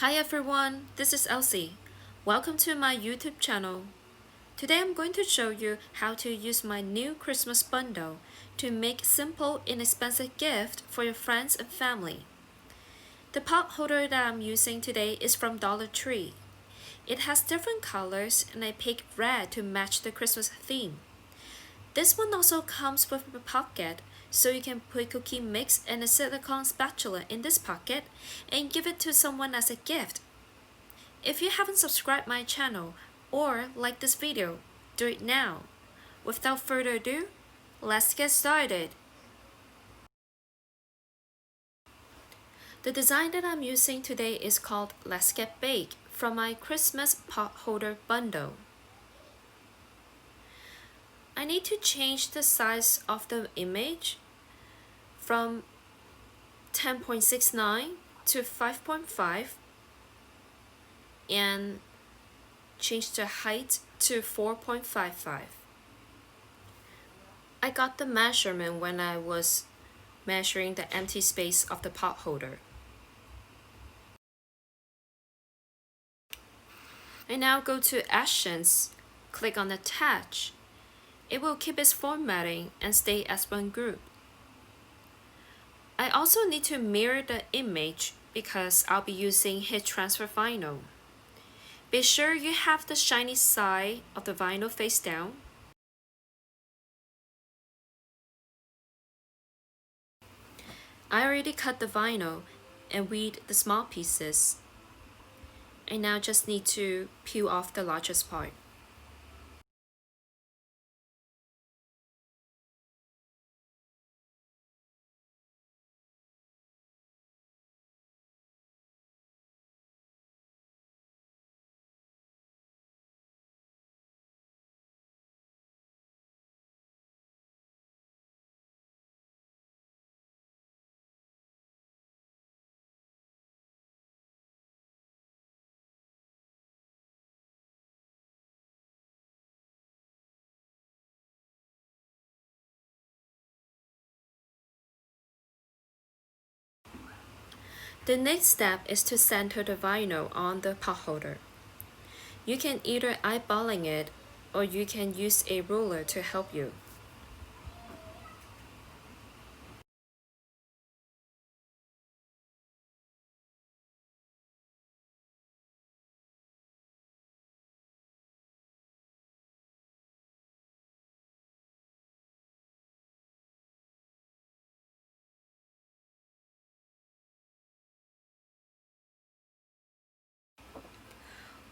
Hi everyone, this is Elsie. Welcome to my YouTube channel. Today I'm going to show you how to use my new Christmas bundle to make simple, inexpensive gift for your friends and family. The pot holder that I'm using today is from Dollar Tree. It has different colors and I picked red to match the Christmas theme. This one also comes with a pocket, so you can put cookie mix and a silicone spatula in this pocket and give it to someone as a gift. If you haven't subscribed my channel or liked this video, do it now. Without further ado, let's get started. The design that I'm using today is called Let's Get Baked from my Christmas pot holder bundle. I need to change the size of the image from 10.69 to 5.5 and change the height to 4.55. I got the measurement when I was measuring the empty space of the pot holder. I now go to Actions, click on Attach. It will keep its formatting and stay as one group. I also need to mirror the image because I'll be using heat transfer vinyl. Be sure you have the shiny side of the vinyl face down. I already cut the vinyl and weed the small pieces. I now just need to peel off the largest part. The next step is to center the vinyl on the pot holder. You can either eyeballing it or you can use a ruler to help you.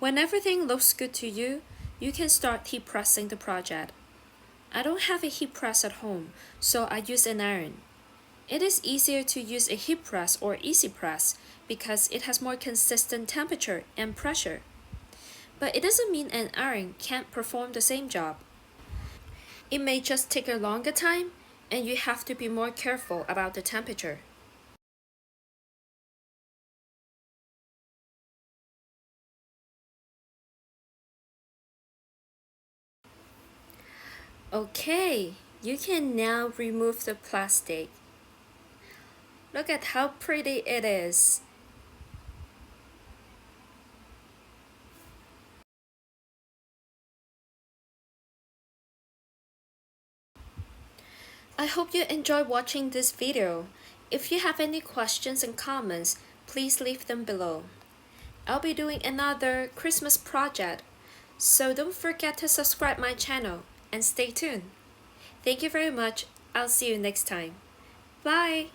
When everything looks good to you, you can start heat pressing the project. I don't have a heat press at home, so I use an iron. It is easier to use a heat press or easy press because it has more consistent temperature and pressure. But it doesn't mean an iron can't perform the same job. It may just take a longer time and you have to be more careful about the temperature. Okay, you can now remove the plastic. Look at how pretty it is. I hope you enjoyed watching this video. If you have any questions and comments, please leave them below. I'll be doing another Christmas project, so don't forget to subscribe my channel and stay tuned. Thank you very much. I'll see you next time. Bye!